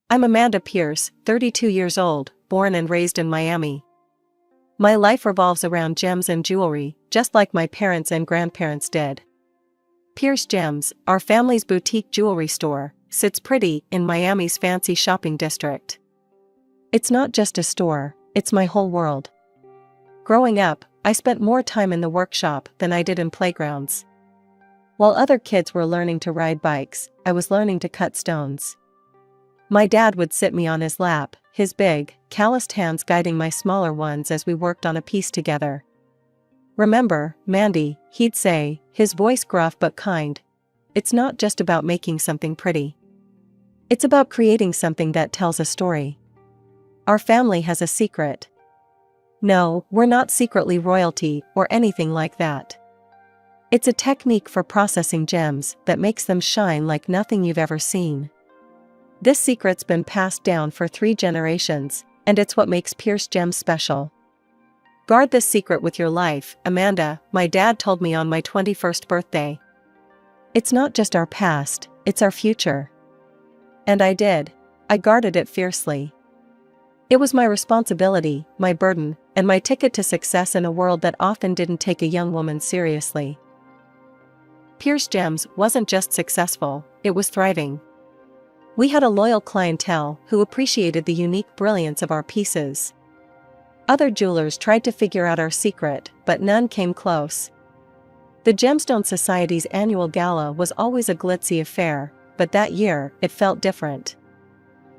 I'm Amanda Pierce, 32 years old, born and raised in Miami. My life revolves around gems and jewelry, just like my parents and grandparents did. Pierce Gems, our family's boutique jewelry store, sits pretty in Miami's fancy shopping district. It's not just a store, it's my whole world. Growing up, I spent more time in the workshop than I did in playgrounds. While other kids were learning to ride bikes, I was learning to cut stones. My dad would sit me on his lap, his big, calloused hands guiding my smaller ones as we worked on a piece together. "Remember, Mandy," he'd say, his voice gruff but kind. "It's not just about making something pretty. It's about creating something that tells a story. Our family has a secret." No, we're not secretly royalty or anything like that. It's a technique for processing gems that makes them shine like nothing you've ever seen. This secret's been passed down for 3 generations, and it's what makes Pierce Gems special. "Guard this secret with your life, Amanda," my dad told me on my 21st birthday. "It's not just our past, it's our future." And I did. I guarded it fiercely. It was my responsibility, my burden, and my ticket to success in a world that often didn't take a young woman seriously. Pierce Gems wasn't just successful, it was thriving. We had a loyal clientele who appreciated the unique brilliance of our pieces. Other jewelers tried to figure out our secret, but none came close. The Gemstone Society's annual gala was always a glitzy affair, but that year, it felt different.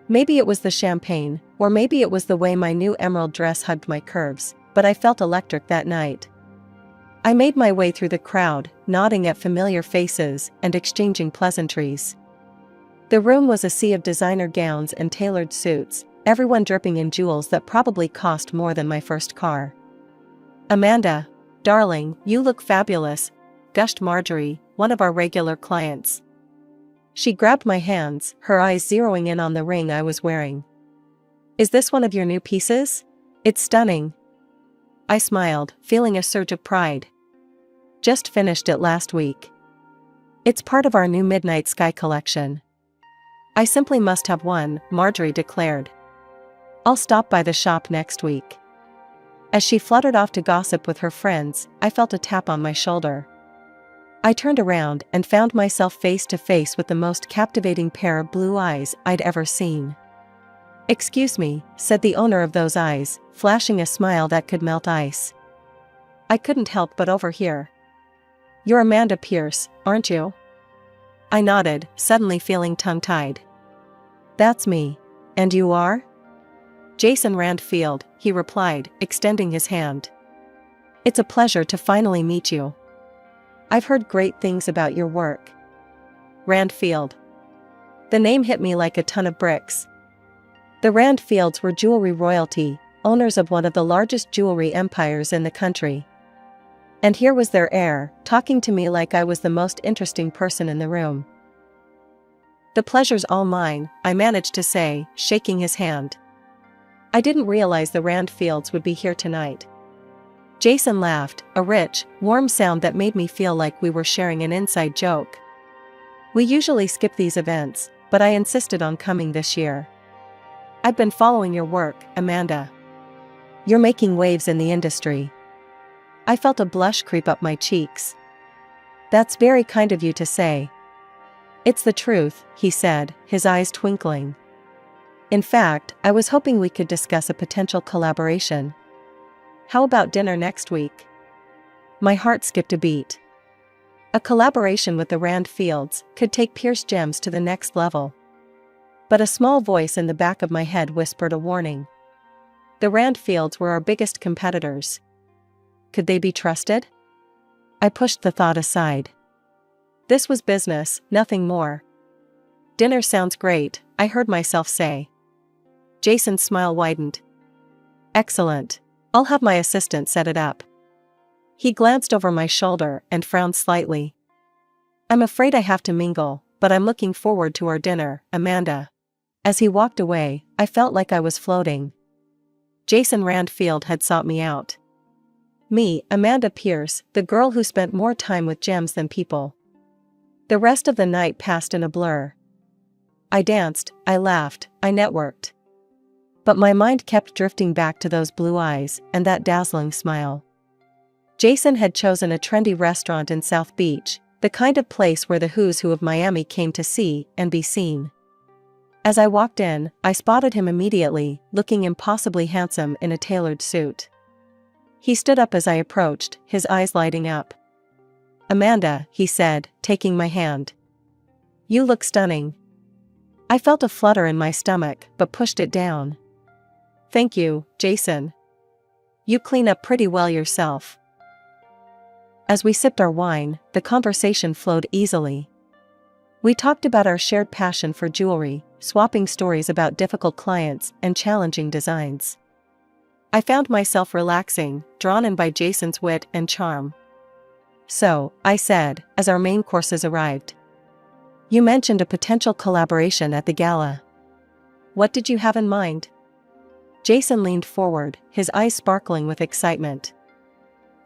Maybe it was the champagne, or maybe it was the way my new emerald dress hugged my curves, but I felt electric that night. I made my way through the crowd, nodding at familiar faces and exchanging pleasantries. The room was a sea of designer gowns and tailored suits, everyone dripping in jewels that probably cost more than my first car. "Amanda, darling, you look fabulous," gushed Marjorie, one of our regular clients. She grabbed my hands, her eyes zeroing in on the ring I was wearing. "Is this one of your new pieces? It's stunning." I smiled, feeling a surge of pride. "Just finished it last week. It's part of our new Midnight Sky collection." "I simply must have one," Marjorie declared. "I'll stop by the shop next week." As she fluttered off to gossip with her friends, I felt a tap on my shoulder. I turned around and found myself face to face with the most captivating pair of blue eyes I'd ever seen. "Excuse me," said the owner of those eyes, flashing a smile that could melt ice. I couldn't help but overhear. "You're Amanda Pierce, aren't you?" I nodded, suddenly feeling tongue-tied. "That's me. And you are?" "Jason Randfield," he replied, extending his hand. "It's a pleasure to finally meet you. I've heard great things about your work." Randfield. The name hit me like a ton of bricks. The Randfields were jewelry royalty, owners of one of the largest jewelry empires in the country. And here was their heir, talking to me like I was the most interesting person in the room. "The pleasure's all mine," I managed to say, shaking his hand. "I didn't realize the Randfields would be here tonight." Jason laughed, a rich, warm sound that made me feel like we were sharing an inside joke. "We usually skip these events, but I insisted on coming this year. I've been following your work, Amanda. You're making waves in the industry." I felt a blush creep up my cheeks. "That's very kind of you to say." "It's the truth," he said, his eyes twinkling. "In fact, I was hoping we could discuss a potential collaboration. How about dinner next week?" My heart skipped a beat. A collaboration with the Randfields could take Pierce Gems to the next level. But a small voice in the back of my head whispered a warning. The Randfields were our biggest competitors. Could they be trusted? I pushed the thought aside. This was business, nothing more. "Dinner sounds great," I heard myself say. Jason's smile widened. "Excellent. I'll have my assistant set it up." He glanced over my shoulder and frowned slightly. "I'm afraid I have to mingle, but I'm looking forward to our dinner, Amanda." As he walked away, I felt like I was floating. Jason Randfield had sought me out. Me, Amanda Pierce, the girl who spent more time with gems than people. The rest of the night passed in a blur. I danced, I laughed, I networked. But my mind kept drifting back to those blue eyes and that dazzling smile. Jason had chosen a trendy restaurant in South Beach, the kind of place where the who's who of Miami came to see and be seen. As I walked in, I spotted him immediately, looking impossibly handsome in a tailored suit. He stood up as I approached, his eyes lighting up. "Amanda," he said, taking my hand. "You look stunning." I felt a flutter in my stomach, but pushed it down. "Thank you, Jason. You clean up pretty well yourself." As we sipped our wine, the conversation flowed easily. We talked about our shared passion for jewelry, swapping stories about difficult clients and challenging designs. I found myself relaxing, drawn in by Jason's wit and charm. "So," I said, as our main courses arrived. "You mentioned a potential collaboration at the gala. What did you have in mind?" Jason leaned forward, his eyes sparkling with excitement.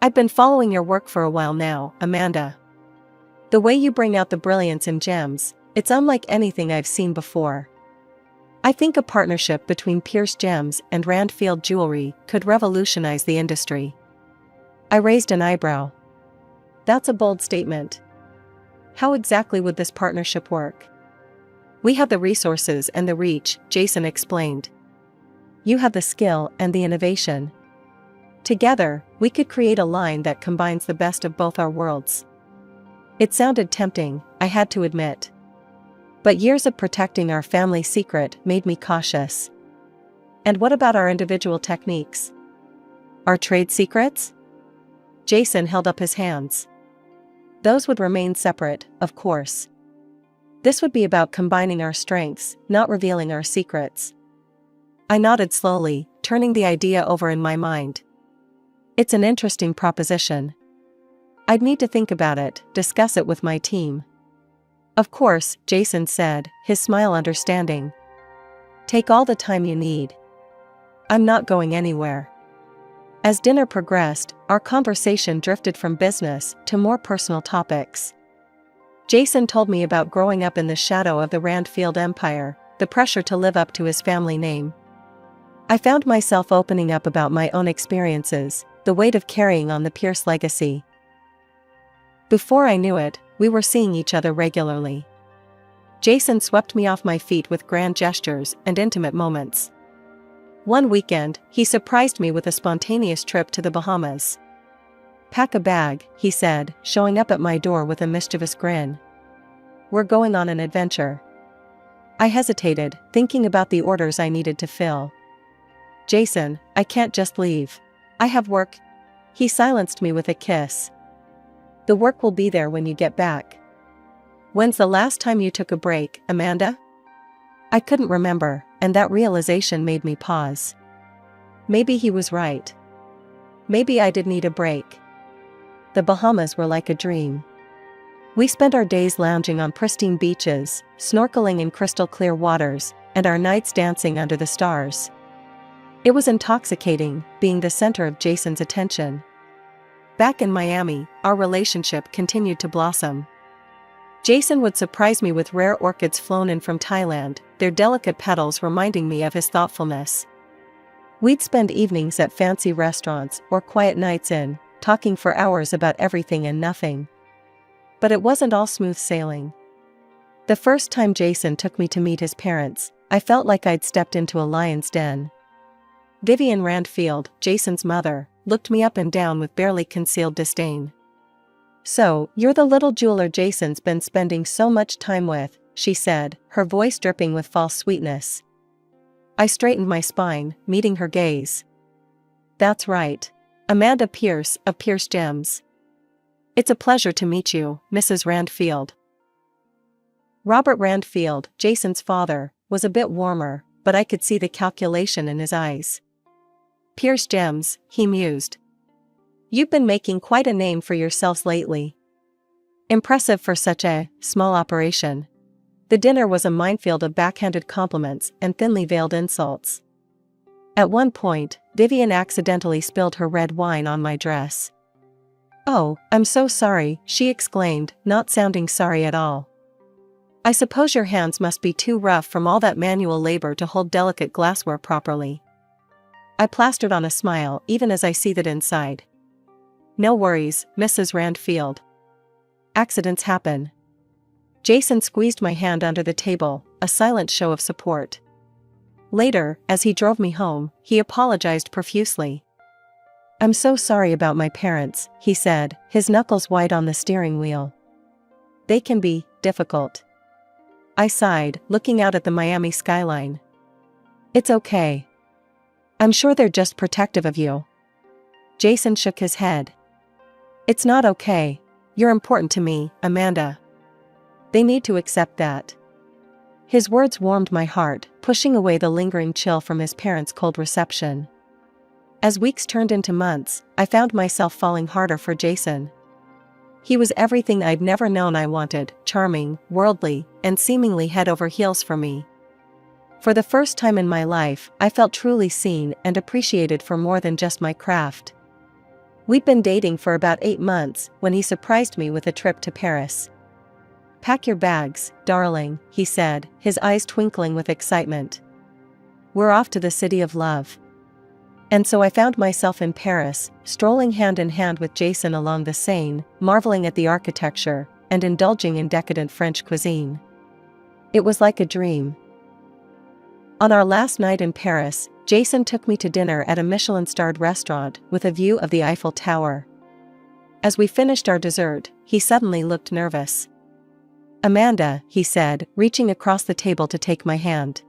"I've been following your work for a while now, Amanda. The way you bring out the brilliance in gems, it's unlike anything I've seen before. I think a partnership between Pierce Gems and Randfield Jewelry could revolutionize the industry." I raised an eyebrow. "That's a bold statement. How exactly would this partnership work?" "We have the resources and the reach," Jason explained. "You have the skill and the innovation. Together, we could create a line that combines the best of both our worlds." It sounded tempting, I had to admit. But years of protecting our family secret made me cautious. "And what about our individual techniques? Our trade secrets?" Jason held up his hands. "Those would remain separate, of course. This would be about combining our strengths, not revealing our secrets." I nodded slowly, turning the idea over in my mind. "It's an interesting proposition. I'd need to think about it, discuss it with my team." "Of course," Jason said, his smile understanding. "Take all the time you need. I'm not going anywhere." As dinner progressed, our conversation drifted from business to more personal topics. Jason told me about growing up in the shadow of the Randfield Empire, the pressure to live up to his family name. I found myself opening up about my own experiences, the weight of carrying on the Pierce legacy. Before I knew it, we were seeing each other regularly. Jason swept me off my feet with grand gestures and intimate moments. One weekend, he surprised me with a spontaneous trip to the Bahamas. "Pack a bag," he said, showing up at my door with a mischievous grin. "We're going on an adventure." I hesitated, thinking about the orders I needed to fill. "Jason, I can't just leave. I have work." He silenced me with a kiss. "The work will be there when you get back." "When's the last time you took a break, Amanda?" I couldn't remember, and that realization made me pause. Maybe he was right. Maybe I did need a break. The Bahamas were like a dream. We spent our days lounging on pristine beaches, snorkeling in crystal clear waters, and our nights dancing under the stars. It was intoxicating, being the center of Jason's attention. Back in Miami, our relationship continued to blossom. Jason would surprise me with rare orchids flown in from Thailand, their delicate petals reminding me of his thoughtfulness. We'd spend evenings at fancy restaurants or quiet nights in, talking for hours about everything and nothing. But it wasn't all smooth sailing. The first time Jason took me to meet his parents, I felt like I'd stepped into a lion's den. Vivian Randfield, Jason's mother, looked me up and down with barely concealed disdain. "So, you're the little jeweler Jason's been spending so much time with," she said, her voice dripping with false sweetness. I straightened my spine, meeting her gaze. "That's right. Amanda Pierce, of Pierce Gems. It's a pleasure to meet you, Mrs. Randfield." Robert Randfield, Jason's father, was a bit warmer, but I could see the calculation in his eyes. "Pierce Gems," he mused. "You've been making quite a name for yourselves lately. Impressive for such a small operation." The dinner was a minefield of backhanded compliments and thinly veiled insults. At one point, Vivian accidentally spilled her red wine on my dress. "Oh, I'm so sorry," she exclaimed, not sounding sorry at all. I suppose your hands must be too rough from all that manual labor to hold delicate glassware properly. I plastered on a smile even as I seethed inside. No worries, Mrs. Randfield. Accidents happen. Jason squeezed my hand under the table, a silent show of support. Later, as he drove me home, he apologized profusely. I'm so sorry about my parents, he said, his knuckles white on the steering wheel. They can be difficult. I sighed, looking out at the Miami skyline. It's okay. I'm sure they're just protective of you. Jason shook his head. It's not okay. You're important to me, Amanda. They need to accept that. His words warmed my heart, pushing away the lingering chill from his parents' cold reception. As weeks turned into months, I found myself falling harder for Jason. He was everything I'd never known I wanted, charming, worldly, and seemingly head over heels for me. For the first time in my life, I felt truly seen and appreciated for more than just my craft. We'd been dating for about 8 months when he surprised me with a trip to Paris. Pack your bags, darling, he said, his eyes twinkling with excitement. We're off to the city of love. And so I found myself in Paris, strolling hand in hand with Jason along the Seine, marveling at the architecture, and indulging in decadent French cuisine. It was like a dream. On our last night in Paris, Jason took me to dinner at a Michelin-starred restaurant with a view of the Eiffel Tower. As we finished our dessert, he suddenly looked nervous. Amanda, he said, reaching across the table to take my hand.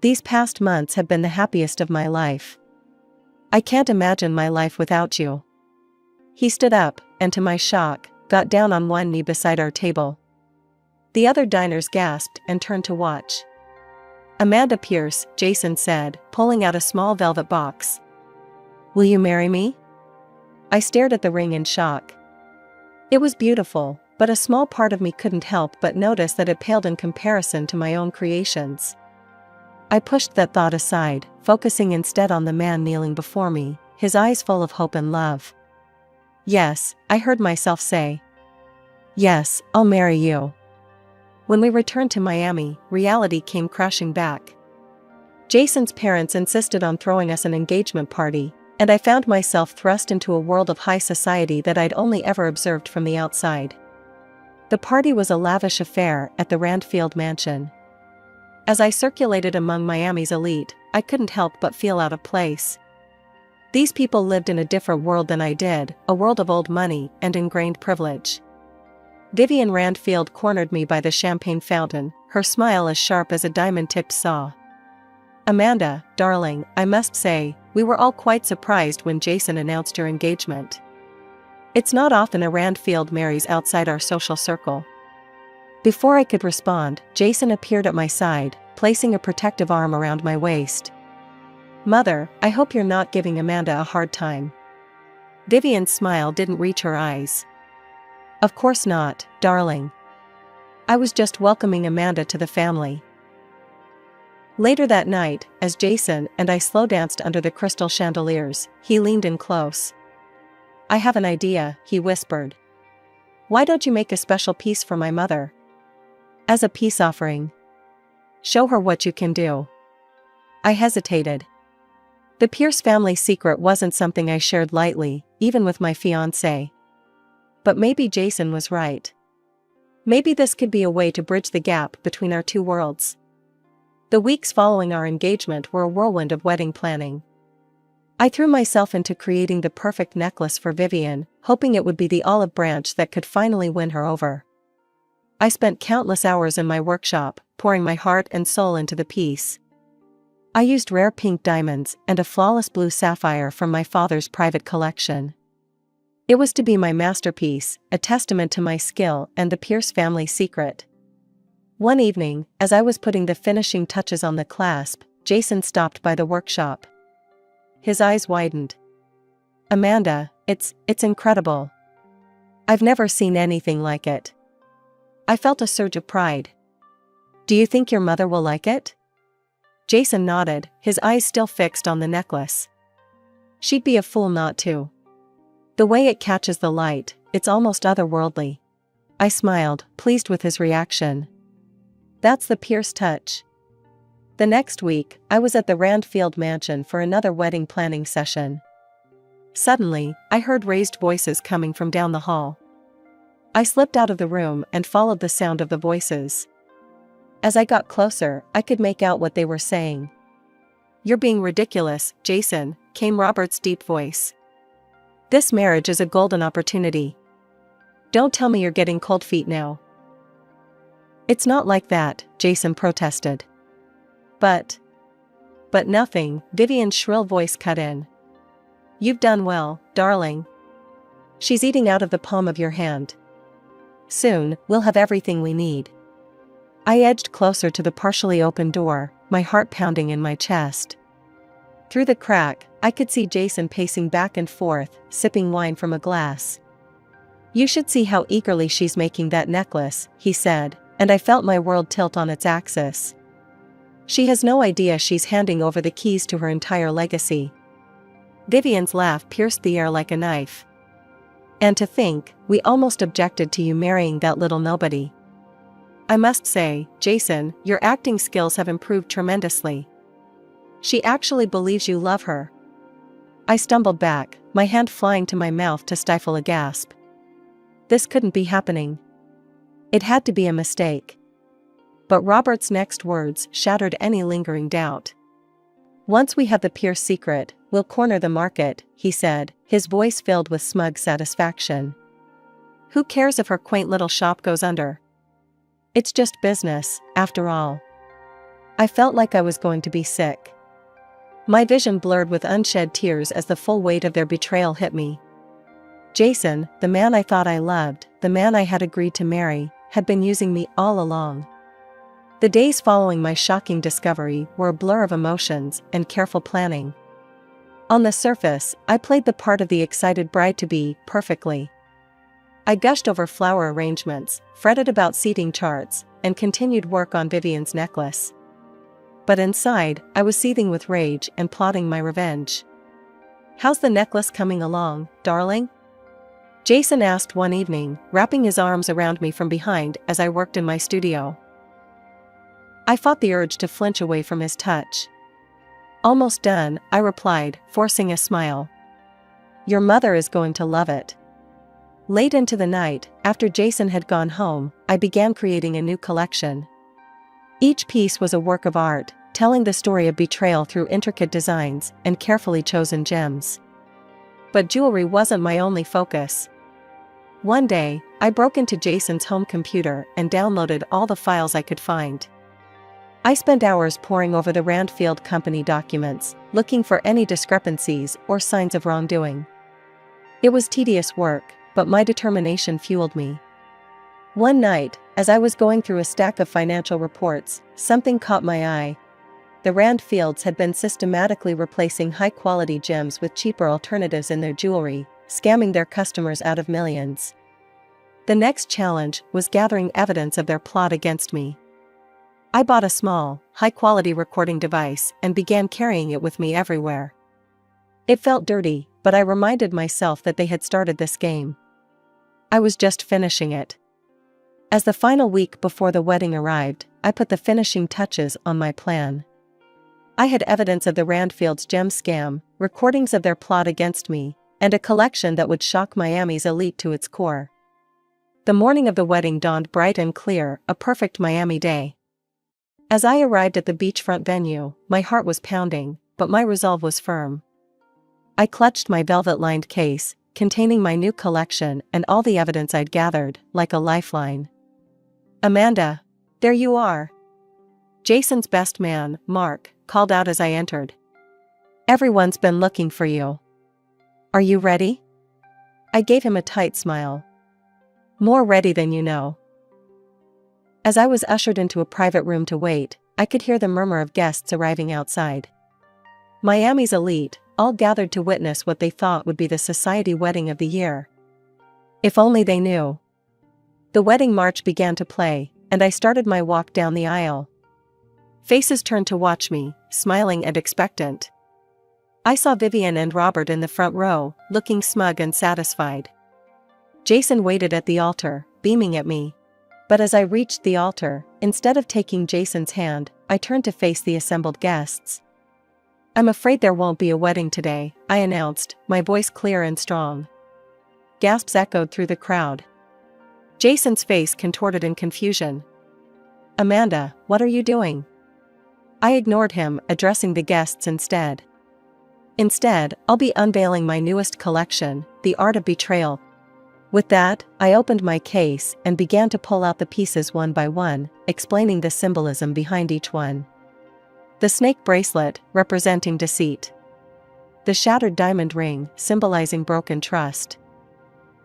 These past months have been the happiest of my life. I can't imagine my life without you. He stood up, and to my shock, got down on one knee beside our table. The other diners gasped and turned to watch. Amanda Pierce, Jason said, pulling out a small velvet box. Will you marry me? I stared at the ring in shock. It was beautiful, but a small part of me couldn't help but notice that it paled in comparison to my own creations. I pushed that thought aside, focusing instead on the man kneeling before me, his eyes full of hope and love. Yes, I heard myself say. Yes, I'll marry you. When we returned to Miami, reality came crashing back. Jason's parents insisted on throwing us an engagement party, and I found myself thrust into a world of high society that I'd only ever observed from the outside. The party was a lavish affair at the Randfield mansion. As I circulated among Miami's elite, I couldn't help but feel out of place. These people lived in a different world than I did, a world of old money and ingrained privilege. Vivian Randfield cornered me by the champagne fountain, her smile as sharp as a diamond-tipped saw. Amanda, darling, I must say, we were all quite surprised when Jason announced your engagement. It's not often a Randfield marries outside our social circle. Before I could respond, Jason appeared at my side, placing a protective arm around my waist. Mother, I hope you're not giving Amanda a hard time. Vivian's smile didn't reach her eyes. Of course not, darling. I was just welcoming Amanda to the family. Later that night, as Jason and I slow danced under the crystal chandeliers, he leaned in close. I have an idea, he whispered. Why don't you make a special piece for my mother? As a peace offering. Show her what you can do. I hesitated. The Pierce family secret wasn't something I shared lightly, even with my fiancé. But maybe Jason was right. Maybe this could be a way to bridge the gap between our two worlds. The weeks following our engagement were a whirlwind of wedding planning. I threw myself into creating the perfect necklace for Vivian, hoping it would be the olive branch that could finally win her over. I spent countless hours in my workshop, pouring my heart and soul into the piece. I used rare pink diamonds and a flawless blue sapphire from my father's private collection. It was to be my masterpiece, a testament to my skill and the Pierce family secret. One evening, as I was putting the finishing touches on the clasp, Jason stopped by the workshop. His eyes widened. Amanda, it's incredible. I've never seen anything like it. I felt a surge of pride. Do you think your mother will like it? Jason nodded, his eyes still fixed on the necklace. She'd be a fool not to. The way it catches the light, it's almost otherworldly. I smiled, pleased with his reaction. That's the Pierce touch. The next week, I was at the Randfield mansion for another wedding planning session. Suddenly, I heard raised voices coming from down the hall. I slipped out of the room and followed the sound of the voices. As I got closer, I could make out what they were saying. "You're being ridiculous, Jason," came Robert's deep voice. "This marriage is a golden opportunity. Don't tell me you're getting cold feet now." "It's not like that," Jason protested. But nothing," Vivian's shrill voice cut in. "You've done well, darling. She's eating out of the palm of your hand. Soon, we'll have everything we need." I edged closer to the partially open door, my heart pounding in my chest. Through the crack, I could see Jason pacing back and forth, sipping wine from a glass. "You should see how eagerly she's making that necklace," he said, and I felt my world tilt on its axis. "She has no idea she's handing over the keys to her entire legacy." Vivian's laugh pierced the air like a knife. "And to think, we almost objected to you marrying that little nobody. I must say, Jason, your acting skills have improved tremendously. She actually believes you love her." I stumbled back, my hand flying to my mouth to stifle a gasp. This couldn't be happening. It had to be a mistake. But Robert's next words shattered any lingering doubt. "Once we have the Pierce secret, we'll corner the market," he said, his voice filled with smug satisfaction. "Who cares if her quaint little shop goes under? It's just business, after all." I felt like I was going to be sick. My vision blurred with unshed tears as the full weight of their betrayal hit me. Jason, the man I thought I loved, the man I had agreed to marry, had been using me all along. The days following my shocking discovery were a blur of emotions and careful planning. On the surface, I played the part of the excited bride-to-be perfectly. I gushed over flower arrangements, fretted about seating charts, and continued work on Vivian's necklace. But inside, I was seething with rage and plotting my revenge. "How's the necklace coming along, darling?" Jason asked one evening, wrapping his arms around me from behind as I worked in my studio. I fought the urge to flinch away from his touch. "Almost done," I replied, forcing a smile. "Your mother is going to love it." Late into the night, after Jason had gone home, I began creating a new collection. Each piece was a work of art, telling the story of betrayal through intricate designs and carefully chosen gems. But jewelry wasn't my only focus. One day, I broke into Jason's home computer and downloaded all the files I could find. I spent hours poring over the Randfield Company documents, looking for any discrepancies or signs of wrongdoing. It was tedious work, but my determination fueled me. One night, as I was going through a stack of financial reports, something caught my eye. The Randfields had been systematically replacing high-quality gems with cheaper alternatives in their jewelry, scamming their customers out of millions. The next challenge was gathering evidence of their plot against me. I bought a small, high-quality recording device and began carrying it with me everywhere. It felt dirty, but I reminded myself that they had started this game. I was just finishing it. As the final week before the wedding arrived, I put the finishing touches on my plan. I had evidence of the Randfields' gem scam, recordings of their plot against me, and a collection that would shock Miami's elite to its core. The morning of the wedding dawned bright and clear, a perfect Miami day. As I arrived at the beachfront venue, my heart was pounding, but my resolve was firm. I clutched my velvet-lined case, containing my new collection and all the evidence I'd gathered, like a lifeline. "Amanda, there you are." Jason's best man, Mark, called out as I entered. "Everyone's been looking for you. Are you ready?" I gave him a tight smile. "More ready than you know." As I was ushered into a private room to wait, I could hear the murmur of guests arriving outside. Miami's elite, all gathered to witness what they thought would be the society wedding of the year. If only they knew. The wedding march began to play, and I started my walk down the aisle. Faces turned to watch me, smiling and expectant. I saw Vivian and Robert in the front row, looking smug and satisfied. Jason waited at the altar, beaming at me. But as I reached the altar, instead of taking Jason's hand, I turned to face the assembled guests. "I'm afraid there won't be a wedding today," I announced, my voice clear and strong. Gasps echoed through the crowd. Jason's face contorted in confusion. "Amanda, what are you doing?" I ignored him, addressing the guests instead. "Instead, I'll be unveiling my newest collection, The Art of Betrayal." With that, I opened my case and began to pull out the pieces one by one, explaining the symbolism behind each one. The snake bracelet, representing deceit. The shattered diamond ring, symbolizing broken trust.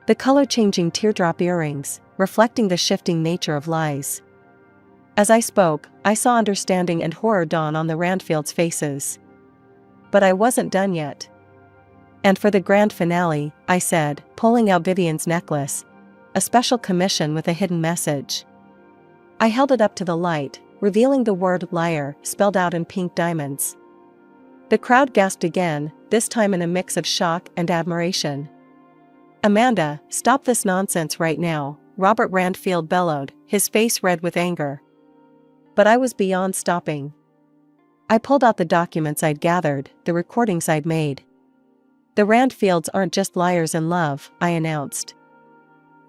The color-changing teardrop earrings, reflecting the shifting nature of lies. As I spoke, I saw understanding and horror dawn on the Randfields' faces. But I wasn't done yet. "And for the grand finale," I said, pulling out Vivian's necklace. "A special commission with a hidden message." I held it up to the light, revealing the word liar spelled out in pink diamonds. The crowd gasped again, this time in a mix of shock and admiration. "Amanda, stop this nonsense right now," Robert Randfield bellowed, his face red with anger. But I was beyond stopping. I pulled out the documents I'd gathered, the recordings I'd made. "The Randfields aren't just liars in love," I announced.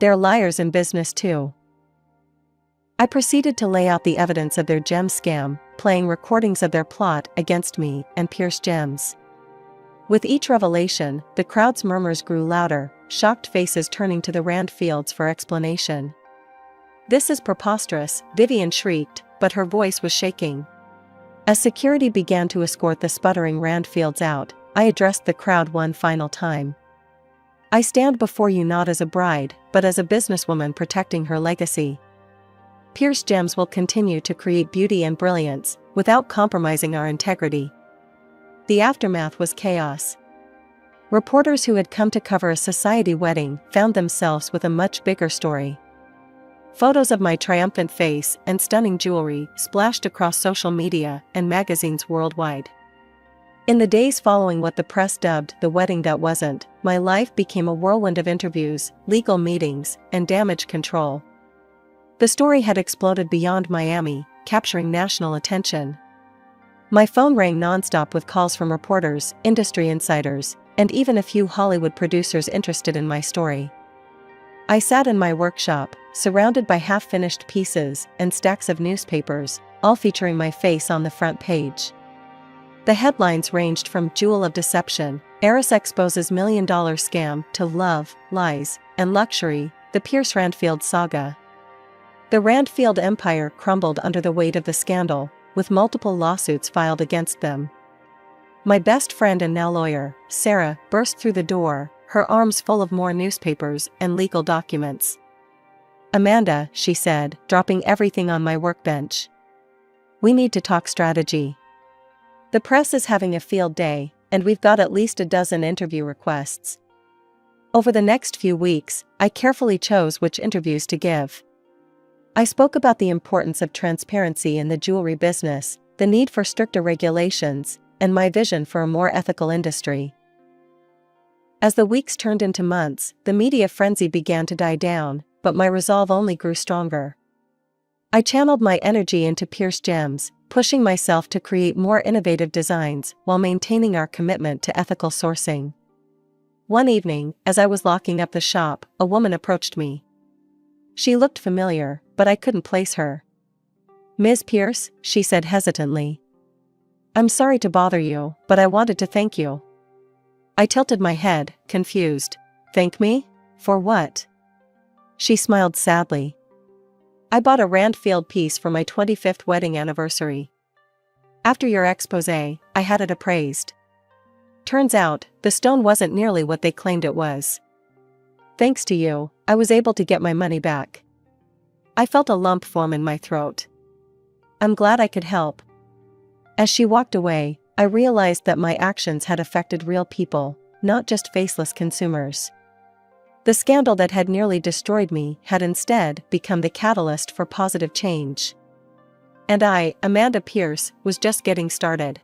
"They're liars in business too." I proceeded to lay out the evidence of their gem scam, playing recordings of their plot against me and Pierce Gems. With each revelation, the crowd's murmurs grew louder, shocked faces turning to the Randfields for explanation. "This is preposterous," Vivian shrieked, but her voice was shaking. As security began to escort the sputtering Randfields out, I addressed the crowd one final time. "I stand before you not as a bride, but as a businesswoman protecting her legacy. Pierce Gems will continue to create beauty and brilliance, without compromising our integrity." The aftermath was chaos. Reporters who had come to cover a society wedding found themselves with a much bigger story. Photos of my triumphant face and stunning jewelry splashed across social media and magazines worldwide. In the days following what the press dubbed the wedding that wasn't, my life became a whirlwind of interviews, legal meetings, and damage control. The story had exploded beyond Miami, capturing national attention. My phone rang nonstop with calls from reporters, industry insiders, and even a few Hollywood producers interested in my story. I sat in my workshop, surrounded by half-finished pieces and stacks of newspapers, all featuring my face on the front page. The headlines ranged from "Jewel of Deception," "Heiress Exposes $1 Million Scam," to "Love, Lies, and Luxury, the Pierce Randfield Saga." The Randfield empire crumbled under the weight of the scandal, with multiple lawsuits filed against them. My best friend and now lawyer, Sarah, burst through the door, her arms full of more newspapers and legal documents. "Amanda," she said, dropping everything on my workbench. "We need to talk strategy. The press is having a field day, and we've got at least a dozen interview requests." Over the next few weeks, I carefully chose which interviews to give. I spoke about the importance of transparency in the jewelry business, the need for stricter regulations, and my vision for a more ethical industry. As the weeks turned into months, the media frenzy began to die down, but my resolve only grew stronger. I channeled my energy into Pierce Gems, pushing myself to create more innovative designs while maintaining our commitment to ethical sourcing. One evening, as I was locking up the shop, a woman approached me. She looked familiar, but I couldn't place her. "Ms. Pierce," she said hesitantly. "I'm sorry to bother you, but I wanted to thank you." I tilted my head, confused. "Thank me? For what?" She smiled sadly. "I bought a Randfield piece for my 25th wedding anniversary. After your exposé, I had it appraised. Turns out, the stone wasn't nearly what they claimed it was. Thanks to you, I was able to get my money back." I felt a lump form in my throat. "I'm glad I could help." As she walked away, I realized that my actions had affected real people, not just faceless consumers. The scandal that had nearly destroyed me had instead become the catalyst for positive change. And I, Amanda Pierce, was just getting started.